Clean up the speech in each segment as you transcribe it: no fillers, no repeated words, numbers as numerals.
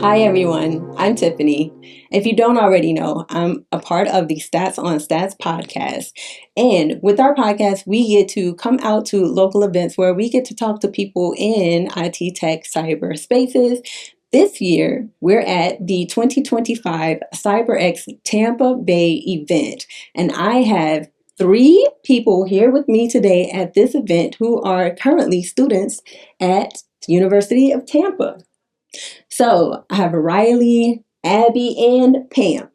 Hi everyone, I'm Tiffany. If you don't already know, I'm a part of the Stats on Stats podcast. And with our podcast, we get to come out to local events where we get to talk to people in IT tech cyber spaces. This year, we're at the 2025 CyberX Tampa Bay event, and I have 3 people here with me today at this event who are currently students at the University of Tampa. So I have Riley, Abby, and Pam,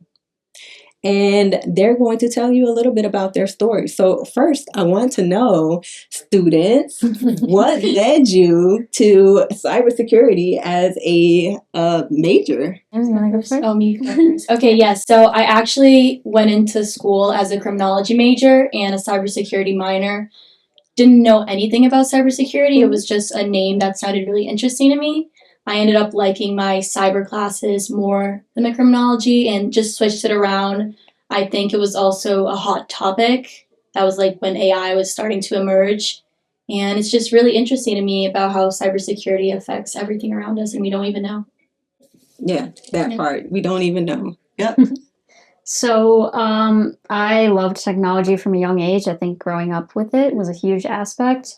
and they're going to tell you a little bit about their story. So first, I want to know, students, what led you to cybersecurity as a major? Oh, me first. Okay, yes. So I actually went into school as a criminology major and a cybersecurity minor. Didn't know anything about cybersecurity. It was just a name that sounded really interesting to me. I ended up liking my cyber classes more than my criminology and just switched it around. I think it was also a hot topic. That was like when AI was starting to emerge. And it's just really interesting to me about how cybersecurity affects everything around us and we don't even know. Yeah, that part. We don't even know. Yep. So I loved technology from a young age. I think growing up with it was a huge aspect.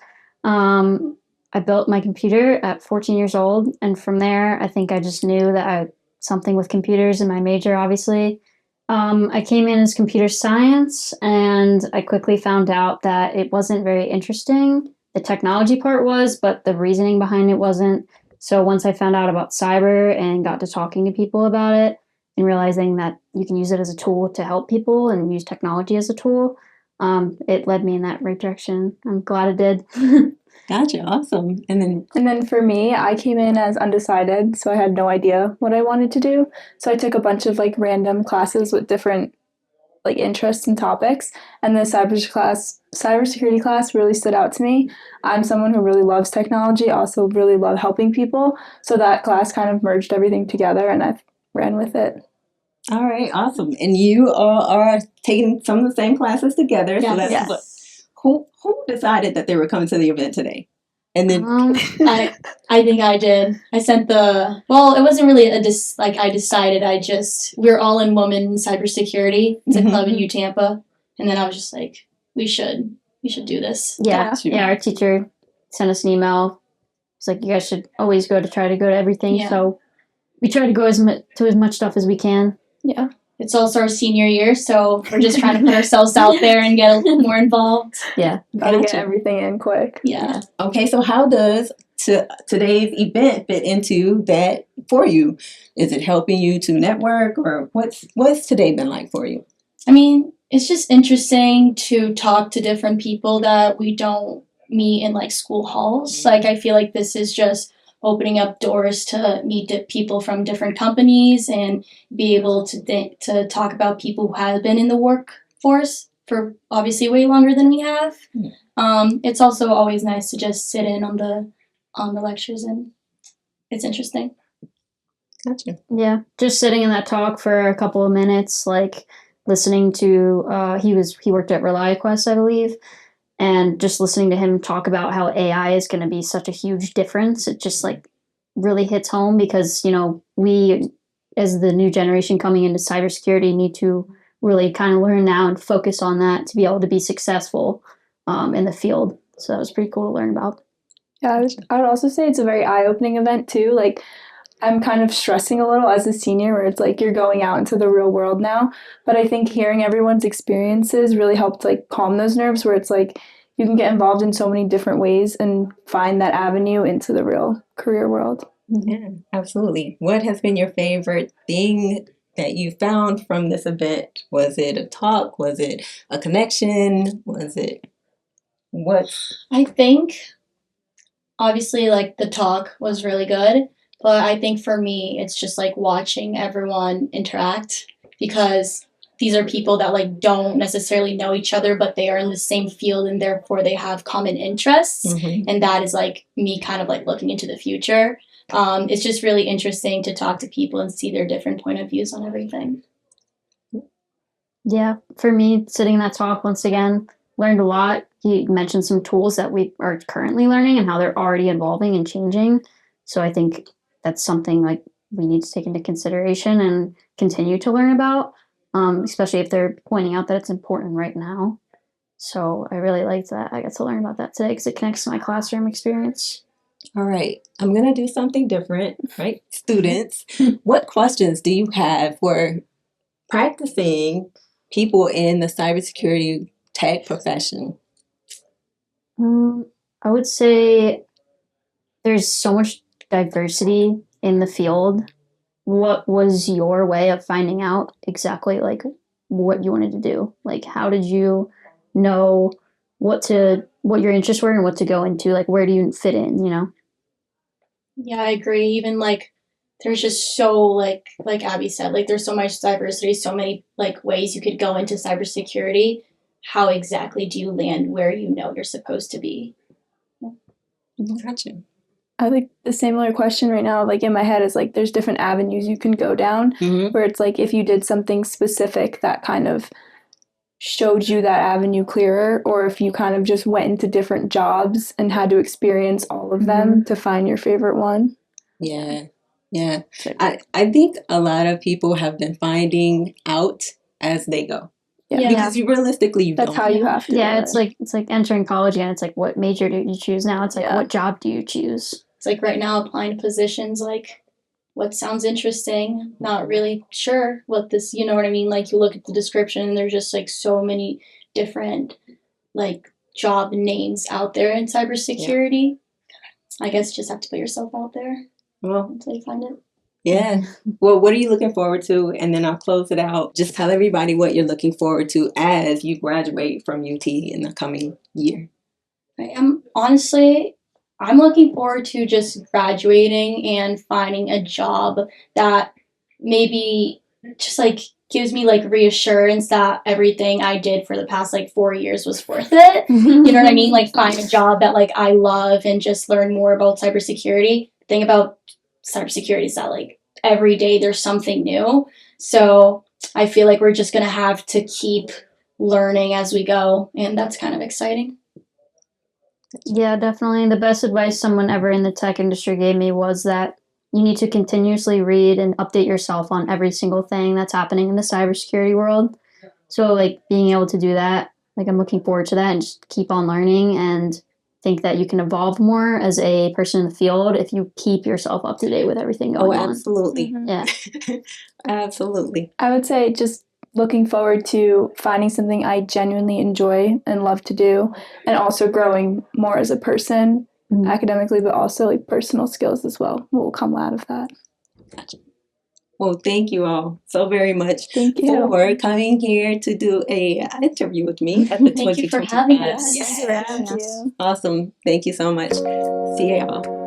I built my computer at 14 years old, and from there, I think I just knew that I had something with computers in my major, obviously. I came in as computer science, and I quickly found out that it wasn't very interesting. The technology part was, but the reasoning behind it wasn't. So once I found out about cyber and got to talking to people about it and realizing that you can use it as a tool to help people and use technology as a tool, it led me in that right direction. I'm glad it did. Gotcha. Awesome. And then for me, I came in as undecided, so I had no idea what I wanted to do. So I took a bunch of like random classes with different like interests and topics, and the cybersecurity class really stood out to me. I'm someone who really loves technology, also really love helping people, so that class kind of merged everything together, and I ran with it. All right, awesome. And you are taking some of the same classes together. Yes. So that's Yes. who decided that they were coming to the event today? And then I think I did. I sent it wasn't really I decided, we're all in women cybersecurity. It's a club in U Tampa. And then I was just like, we should do this. Yeah, our teacher sent us an email. It's like, you guys should always try to go to everything. Yeah. So we try to go to as much stuff as we can. Yeah. It's also our senior year, so we're just trying to put ourselves out there and get a little more involved. Yeah. Gotta get everything in quick. Yeah. Okay, so how does today's event fit into that for you? Is it helping you to network, or what's today been like for you? I mean, it's just interesting to talk to different people that we don't meet in like school halls. Like, I feel like this is just opening up doors to meet people from different companies and be able to talk about people who have been in the workforce for obviously way longer than we have. It's also always nice to just sit in on the lectures, and it's interesting. Gotcha. Yeah, just sitting in that talk for a couple of minutes, like listening to he worked at ReliaQuest, I believe. And just listening to him talk about how AI is going to be such a huge difference, it just like really hits home because, we as the new generation coming into cybersecurity need to really kind of learn now and focus on that to be able to be successful in the field. So that was pretty cool to learn about. Yeah, I would also say it's a very eye-opening event too. Like, I'm kind of stressing a little as a senior where it's like you're going out into the real world now. But I think hearing everyone's experiences really helped like calm those nerves where it's like you can get involved in so many different ways and find that avenue into the real career world. Yeah, absolutely. What has been your favorite thing that you found from this event? Was it a talk? Was it a connection? Was it what? I think obviously like the talk was really good. But I think for me, it's just like watching everyone interact because these are people that like don't necessarily know each other, but they are in the same field and therefore they have common interests. And that is like me kind of like looking into the future. It's just really interesting to talk to people and see their different point of views on everything. Yeah, for me, sitting in that talk once again, learned a lot. He mentioned some tools that we are currently learning and how they're already evolving and changing. So I think that's something like we need to take into consideration and continue to learn about, especially if they're pointing out that it's important right now. So I really liked that I got to learn about that today because it connects to my classroom experience. All right, I'm going to do something different, right? Students, what questions do you have for practicing people in the cybersecurity tech profession? I would say there's so much diversity in the field. What was your way of finding out exactly like what you wanted to do? Like, how did you know what your interests were and what to go into? Like, where do you fit in, you know? Yeah, I agree. Even like there's just so like Abby said, like there's so much diversity, so many like ways you could go into cybersecurity. How exactly do you land where you know you're supposed to be? Gotcha. I think the similar question right now, like in my head, is like there's different avenues you can go down where it's like if you did something specific that kind of showed you that avenue clearer, or if you kind of just went into different jobs and had to experience all of them to find your favorite one. Yeah. I think a lot of people have been finding out as they go. Yeah. Because realistically, you That's don't. how you have to do it. It's like entering college again. It's like, what major do you choose now? It's like, what job do you choose? It's like right now applying to positions, like what sounds interesting, not really sure what this, you know what I mean? Like you look at the description and there's just like so many different like job names out there in cybersecurity. Yeah. I guess you just have to put yourself out there until you find it. Yeah. Well, what are you looking forward to? And then I'll close it out. Just tell everybody what you're looking forward to as you graduate from UT in the coming year. I'm looking forward to just graduating and finding a job that maybe just like gives me like reassurance that everything I did for the past like 4 years was worth it. You know what I mean? Like find a job that like I love and just learn more about cybersecurity. The thing about cybersecurity is that like every day there's something new. So I feel like we're just going to have to keep learning as we go. And that's kind of exciting. Yeah, definitely. The best advice someone ever in the tech industry gave me was that you need to continuously read and update yourself on every single thing that's happening in the cybersecurity world. So, like, being able to do that, like, I'm looking forward to that and just keep on learning and think that you can evolve more as a person in the field if you keep yourself up to date with everything going on. Oh, absolutely. Yeah. Absolutely. I would say just looking forward to finding something I genuinely enjoy and love to do, and also growing more as a person academically, but also like personal skills as well. What will come out of that? Gotcha. Well, thank you all so very much for coming here to do a interview with me at the 2025. Thank you for having us. Yes. Awesome. Thank you so much. See y'all.